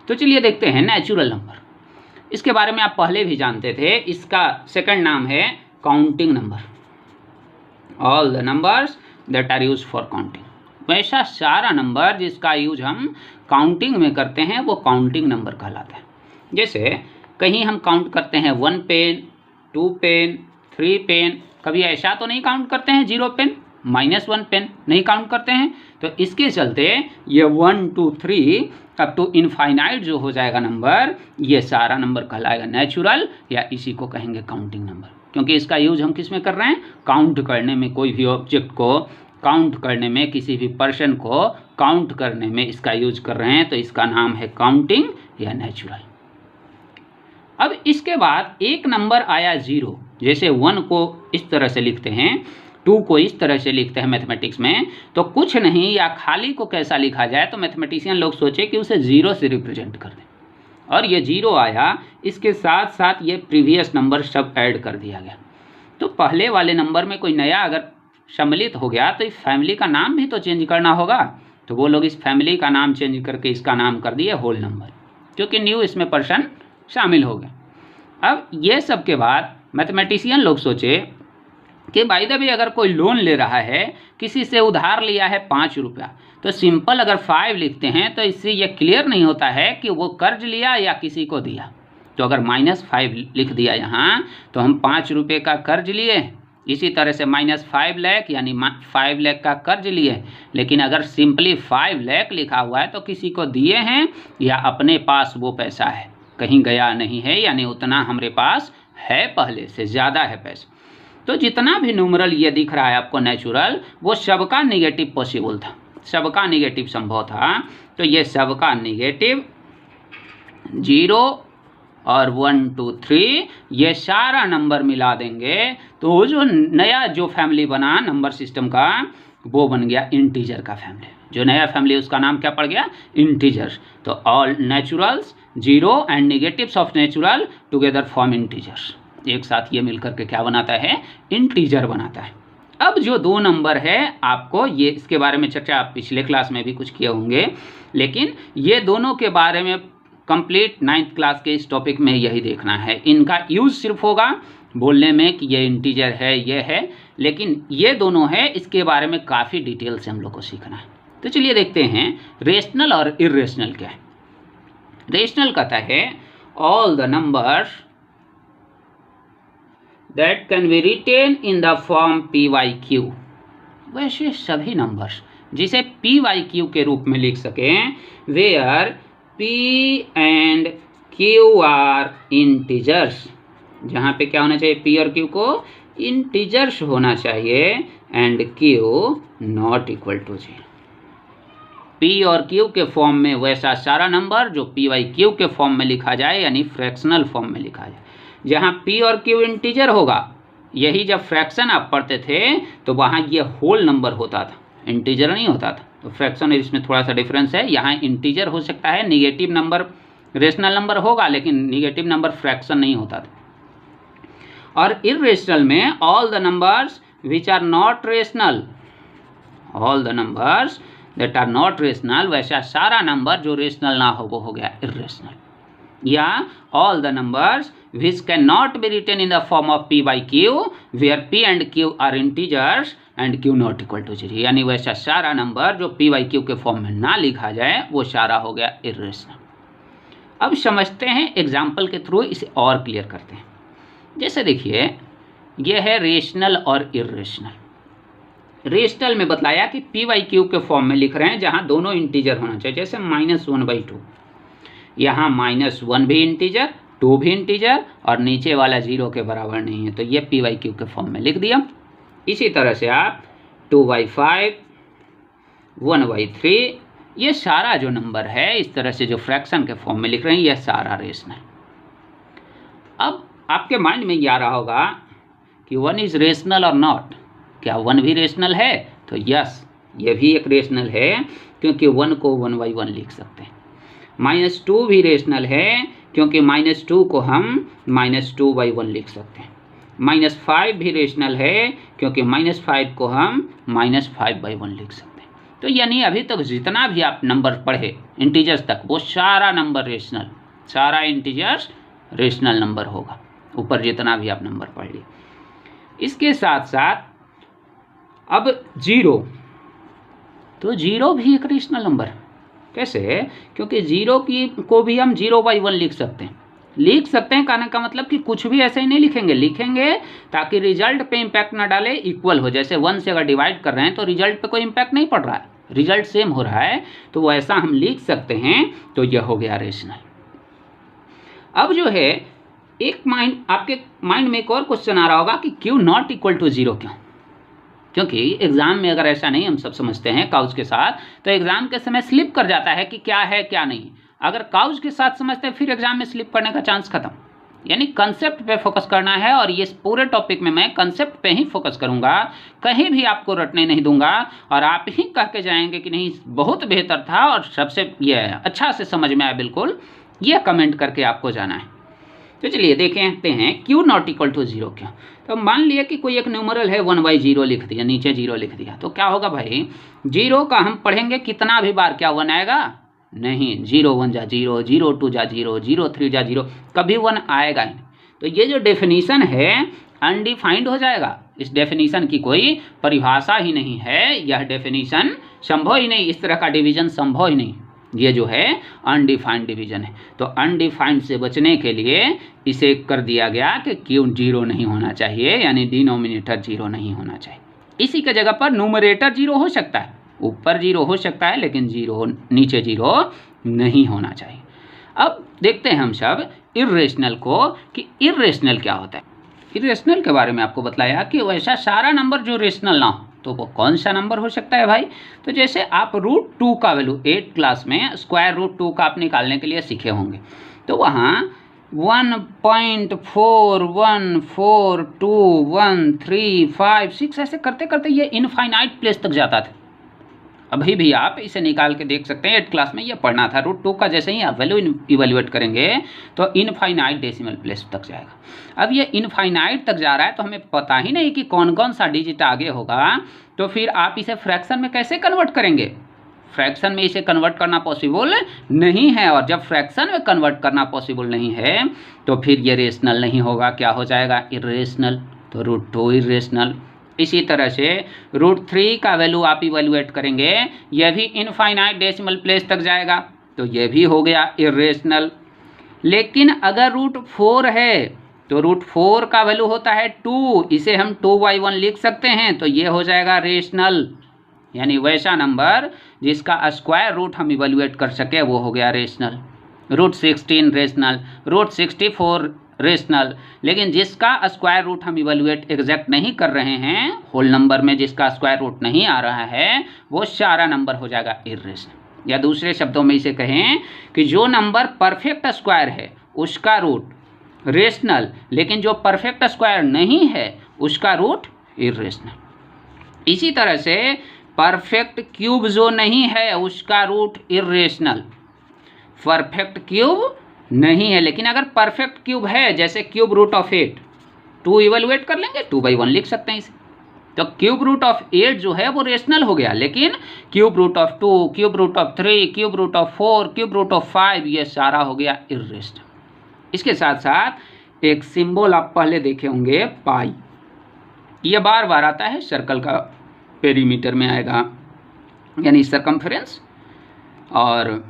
तो चलिए देखते हैं नेचुरल नंबर। इसके बारे में आप पहले भी जानते थे, इसका सेकंड नाम है counting number. All the numbers that are use for counting. वैसा सारा नंबर जिसका यूज हम काउंटिंग में करते हैं वो काउंटिंग नंबर कहलाता है। जैसे कहीं हम काउंट करते हैं 1 पेन, 2 पेन, 3 पेन, कभी ऐसा तो नहीं काउंट करते हैं 0 पेन, -1 पेन नहीं काउंट करते हैं। तो इसके चलते ये 1 2 3 अप टू इनफाइनाइट जो हो जाएगा नंबर, ये सारा नंबर कहलाएगा नेचुरल, या इसी को कहेंगे काउंटिंग नंबर। क्योंकि इसका यूज हम किस में कर रहे हैं? काउंट करने में, कोई भी ऑब्जेक्ट को काउंट करने में, किसी भी पर्सन को काउंट करने में इसका यूज कर रहे हैं, तो इसका नाम है काउंटिंग या नेचुरल। अब इसके बाद एक नंबर आया 0। जैसे 1 को इस तरह से लिखते हैं, 2 को इस तरह से लिखते हैं मैथमेटिक्स में, तो कुछ नहीं या खाली को कैसा लिखा जाए, तो मैथमेटिशियन लोग सोचे कि उसे 0 से रिप्रेजेंट कर दें। और ये 0 आया, इसके साथ साथ ये प्रीवियस नंबर सब ऐड कर दिया गया। तो पहले वाले नंबर में कोई नया अगर सम्मिलित हो गया तो इस फैमिली का नाम भी तो चेंज करना होगा। तो वो लोग इस फैमिली का नाम चेंज करके इसका नाम कर दिए होल नंबर, क्योंकि न्यू इसमें पर्सन शामिल हो गए। अब ये सब के बाद मैथमेटिशियन लोग सोचे कि बाय द वे अगर कोई लोन ले रहा है, किसी से उधार लिया है 5 रुपया, तो सिंपल अगर 5 लिखते हैं तो इससे ये क्लियर नहीं होता है कि वो कर्ज लिया या किसी को दिया। तो अगर -5 लिख दिया यहाँ, तो हम 5 रुपये का कर्ज लिए। इसी तरह से -5 लाख यानी 5 लाख का कर्ज लिए। लेकिन अगर सिंपली 5 लाख लिखा हुआ है तो किसी को दिए हैं या अपने पास वो पैसा है, कहीं गया नहीं है, यानी उतना हमारे पास है, पहले से ज़्यादा है पैसा। तो जितना भी न्यूमरल ये दिख रहा है आपको नेचुरल, वो सबका निगेटिव पॉसिबल था, सबका निगेटिव संभव था। तो ये सबका निगेटिव 0 और 1 2 3 ये सारा नंबर मिला देंगे तो जो नया जो फैमिली बना नंबर सिस्टम का, वो बन गया इंटीजर का फैमिली। जो नया फैमिली उसका नाम क्या पड़ गया? इंटीजर। तो all naturals 0 and negatives of natural together form integer. एक साथ ये मिलकर के क्या बनाता है? इंटीजर बनाता है। अब जो 2 नंबर है, आपको ये इसके बारे में चर्चा आप पिछले क्लास में भी कुछ किए होंगे, लेकिन ये दोनों के बारे में कंप्लीट 9th क्लास के इस टॉपिक में यही देखना है। इनका यूज सिर्फ होगा बोलने में कि ये इंटीजर है, ये है, लेकिन ये दोनों है, इसके बारे में काफ़ी डिटेल से हम लोग को सीखना है। तो चलिए देखते हैं रेशनल और इरेशनल क्या है। रेशनल कहता है all the numbers that can be written in the form PYQ। वैसे सभी नंबर्स जिसे PYQ के रूप में लिख सकें, where P and Q are integers। जहाँ पे क्या होना चाहिए? P और Q को इंटीजर्स होना चाहिए, and Q not equal to 0। P और Q के फॉर्म में वैसा सारा नंबर जो PYQ के फॉर्म में लिखा जाए, यानी फ्रैक्शनल फॉर्म में लिखा जाए। जहाँ P और Q इंटीजर होगा, यही जब फ्रैक्शन आप पढ़ते थे तो वहाँ ये होल नंबर होता था, इंटीजर नहीं होता था। तो फ्रैक्शन इसमें थोड़ा सा डिफरेंस है। यहाँ इंटीजर हो सकता है, निगेटिव नंबर रेशनल नंबर होगा, लेकिन निगेटिव नंबर फ्रैक्शन नहीं होता था। और इरेशनल में all the numbers which are not rational, all the numbers that are not rational, वैसा सारा नंबर जो रेशनल ना हो वो हो गया इरेशनल। या all the numbers which cannot be written in the form of P by Q, where P and Q are integers and Q not equal to 0। यानी वैसा सारा नंबर जो P by Q के फॉर्म में ना लिखा जाए वो सारा हो गया इरेशनल। अब समझते हैं एग्जाम्पल के थ्रू, इसे और क्लियर करते हैं। जैसे देखिए ये है रेशनल और इरेशनल। रेशनल में बताया कि P by Q के फॉर्म में लिख रहे हैं जहाँ दोनों इंटीजर होना चाहिए। जैसे -1/2, यहाँ -1 भी इंटीजर, 2 भी इंटीजर, और नीचे वाला 0 के बराबर नहीं है, तो ये P/Q के फॉर्म में लिख दिया। इसी तरह से आप 2/5, 1/3, ये सारा जो नंबर है इस तरह से जो फ्रैक्शन के फॉर्म में लिख रहे हैं, यह सारा रेशनल। अब आपके माइंड में ये आ रहा होगा कि 1 इज रेशनल और नॉट। क्या 1 भी रेशनल है? तो यस, ये भी एक रेशनल है, क्योंकि 1 को 1/1 लिख सकते हैं। -2 भी रेशनल है, क्योंकि -2 को हम -2/1 लिख सकते हैं। -5 भी रेशनल है, क्योंकि -5 को हम -5/1 लिख सकते हैं। तो यानी अभी तक जितना भी आप नंबर पढ़े इंटीजर्स तक, वो सारा नंबर रेशनल, सारा इंटीजर्स रेशनल नंबर होगा, ऊपर जितना भी आप नंबर पढ़ लिए। इसके साथ साथ अब जीरो, तो जीरो भी एक रेशनल नंबर। कैसे? क्योंकि जीरो को भी हम 0/1 लिख सकते हैं। कहने का मतलब कि कुछ भी ऐसे ही नहीं लिखेंगे ताकि रिजल्ट पे इम्पैक्ट ना डाले, इक्वल हो। जैसे 1 से अगर डिवाइड कर रहे हैं तो रिजल्ट पे कोई इम्पैक्ट नहीं पड़ रहा है, रिजल्ट सेम हो रहा है, तो वो ऐसा हम लिख सकते हैं। तो यह हो गया रेशनल। अब जो है आपके माइंड में एक और क्वेश्चन आ रहा होगा कि क्यू नॉट इक्वल टू 0 क्यों? क्योंकि एग्जाम में अगर ऐसा नहीं हम सब समझते हैं काउज के साथ, तो एग्जाम के समय स्लिप कर जाता है कि क्या है क्या नहीं। अगर काउज के साथ समझते हैं फिर एग्जाम में स्लिप करने का चांस खत्म। यानी कंसेप्ट पे फोकस करना है, और ये पूरे टॉपिक में मैं कंसेप्ट पे ही फोकस करूंगा, कहीं भी आपको रटने नहीं दूंगा, और आप ही कह के जाएंगे कि नहीं बहुत बेहतर था और सबसे ये अच्छा से समझ में आया बिल्कुल, ये कमेंट करके आपको जाना है। तो चलिए देखते हैं क्यू नॉट इक्वल टू 0 क्यों। तो मान लिया कि कोई एक न्यूमरल है, 1/0 लिख दिया, नीचे 0 लिख दिया, तो क्या होगा भाई, 0 का हम पढ़ेंगे कितना भी बार, क्या 1 आएगा? नहीं, 0 1 जा 0, 0 2 जा 0, 0 3 जा 0, कभी 1 आएगा ही नहीं। तो ये जो डेफिनीशन है अनडिफाइंड हो जाएगा, इस डेफिनीशन की कोई परिभाषा ही नहीं है, यह डेफिनीशन संभव ही नहीं, इस तरह का डिवीजन संभव ही नहीं, ये जो है अनडिफाइंड डिवीजन है। तो अनडिफाइंड से बचने के लिए इसे कर दिया गया कि क्यू 0 नहीं होना चाहिए, यानी डिनोमिनेटर 0 नहीं होना चाहिए। इसी के जगह पर न्यूमरेटर 0 हो सकता है, ऊपर 0 हो सकता है, लेकिन 0 नीचे 0 नहीं होना चाहिए। अब देखते हैं हम सब इर्रेशनल को कि इर्रेशनल क्या होता है। इर्रेशनल के बारे में आपको बताया कि वैसा सारा नंबर जो रेशनल ना हो, तो वो कौन सा नंबर हो सकता है भाई? तो जैसे आप √2 का वैल्यू 8 क्लास में √2 का आप निकालने के लिए सीखे होंगे, तो वहाँ 1.41421356 ऐसे करते करते ये इनफाइनाइट प्लेस तक जाता था। अभी भी आप इसे निकाल के देख सकते हैं, 8 क्लास में ये पढ़ना था। √2 का जैसे ही आप वैल्यू इवेल्युएट करेंगे तो इनफाइनाइट डेसिमल प्लेस तक जाएगा। अब ये इनफाइनाइट तक जा रहा है तो हमें पता ही नहीं कि कौन कौन सा डिजिट आगे होगा, तो फिर आप इसे फ्रैक्शन में कैसे कन्वर्ट करेंगे? फ्रैक्शन में इसे कन्वर्ट करना पॉसिबल नहीं है, और जब फ्रैक्शन में कन्वर्ट करना पॉसिबल नहीं है तो फिर ये रेशनल नहीं होगा, क्या हो जाएगा? इर्रेशनल। तो √2 इर्रेशनल। इसी तरह से √3 का वैल्यू आप इवेल्युएट करेंगे, यह भी इनफाइनाइट डेसिमल प्लेस तक जाएगा, तो यह भी हो गया इर्रेशनल। लेकिन अगर √4 है तो √4 का वैल्यू होता है 2, इसे हम 2/1 लिख सकते हैं, तो ये हो जाएगा रेशनल। यानी वैसा नंबर जिसका स्क्वायर रूट हम इवेल्युएट कर सके वो हो गया रेशनल। √16 rational, √64 rational. लेकिन जिसका स्क्वायर रूट हम इवेल्युएट एग्जैक्ट नहीं कर रहे हैं, होल नंबर में जिसका स्क्वायर रूट नहीं आ रहा है, वो सारा नंबर हो जाएगा इर्रेशनल। या दूसरे शब्दों में इसे कहें कि जो नंबर परफेक्ट स्क्वायर है उसका रूट रेशनल, लेकिन जो परफेक्ट स्क्वायर नहीं है उसका रूट इर्रेशनल। इसी तरह से परफेक्ट क्यूब जो नहीं है उसका रूट इर्रेशनल। परफेक्ट क्यूब नहीं है, लेकिन अगर परफेक्ट क्यूब है, जैसे क्यूब रूट ऑफ 8, 2 इवेल्युएट कर लेंगे, 2/1 लिख सकते हैं इसे। तो क्यूब रूट ऑफ 8 जो है वो रेशनल हो गया, लेकिन cube root of 2, cube root of 3, cube root of 4, cube root of 5, ये सारा हो गया इर्रेशनल। इसके साथ साथ एक सिंबल आप पहले देखे होंगे, पाई। ये बार बार आता है, सर्कल का पेरीमीटर में आएगा, यानी सर्कमफ्रेंस, और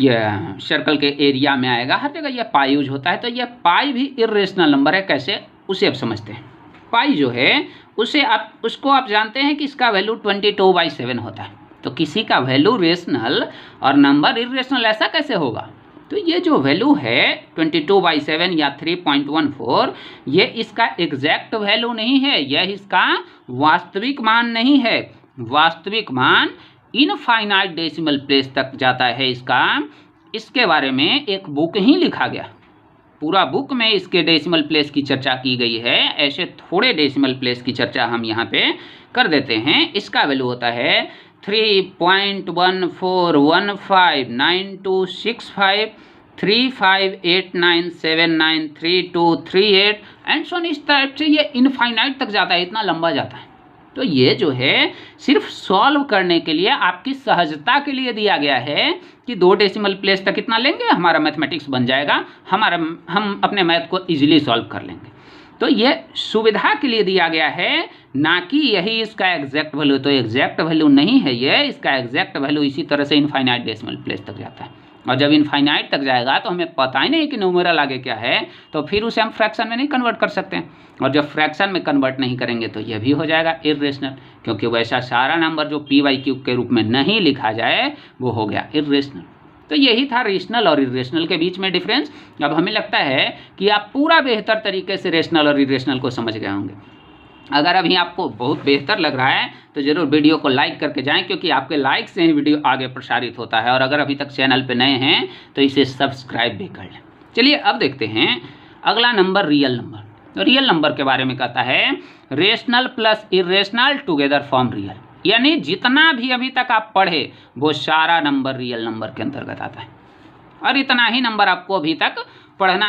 यह सर्कल के एरिया में आएगा, हर जगह यह पाई यूज होता है। तो यह पाई भी इर्रेशनल नंबर है। कैसे? उसे अब समझते हैं। पाई जो है उसको आप जानते हैं कि इसका वैल्यू 22/7 होता है। तो किसी का वैल्यू रेशनल और नंबर इर्रेशनल, ऐसा कैसे होगा? तो ये जो वैल्यू है 22/7 या 3.14, ये इसका एग्जैक्ट वैल्यू नहीं है, यह इसका वास्तविक मान नहीं है। वास्तविक मान इनफाइनाइट डेसिमल प्लेस तक जाता है इसका। इसके बारे में एक बुक ही लिखा गया, पूरा बुक में इसके डेसिमल प्लेस की चर्चा की गई है। ऐसे थोड़े डेसिमल प्लेस की चर्चा हम यहाँ पे कर देते हैं। इसका वैल्यू होता है 3.141592653589793238 एंड सो इस टाइप से ये इनफाइनाइट तक जाता है, इतना लंबा जाता है। तो ये जो है सिर्फ सॉल्व करने के लिए, आपकी सहजता के लिए दिया गया है कि 2 डेसिमल प्लेस तक कितना लेंगे, हमारा मैथमेटिक्स बन जाएगा, हम अपने मैथ को इजीली सॉल्व कर लेंगे। तो ये सुविधा के लिए दिया गया है, ना कि यही इसका एग्जैक्ट वैल्यू। तो एग्जैक्ट वैल्यू नहीं है ये, इसका एग्जैक्ट वैल्यू इसी तरह से इनफाइनाइट डेसिमल प्लेस तक जाता है। और जब इनफाइनाइट तक जाएगा तो हमें पता ही नहीं कि न्यूमेरल आगे क्या है, तो फिर उसे हम फ्रैक्शन में नहीं कन्वर्ट कर सकते हैं। और जब फ्रैक्शन में कन्वर्ट नहीं करेंगे तो यह भी हो जाएगा इर्रेशनल, क्योंकि वैसा सारा नंबर जो p/q के रूप में नहीं लिखा जाए वो हो गया इर्रेशनल। तो यही था रेशनल और इरेशनल के बीच में डिफरेंस। अब हमें लगता है कि आप पूरा बेहतर तरीके से रेशनल और इरेशनल को समझ गए होंगे। अगर अभी आपको बहुत बेहतर लग रहा है तो ज़रूर वीडियो को लाइक करके जाएं, क्योंकि आपके लाइक से ही वीडियो आगे प्रसारित होता है। और अगर अभी तक चैनल पे नए हैं तो इसे सब्सक्राइब भी कर लें। चलिए अब देखते हैं अगला नंबर, रियल नंबर। तो रियल नंबर के बारे में कहता है rational plus irrational together form real, यानी जितना भी अभी तक आप पढ़े वो सारा नंबर रियल नंबर के अंतर्गत आता है। और इतना ही नंबर आपको अभी तक पढ़ना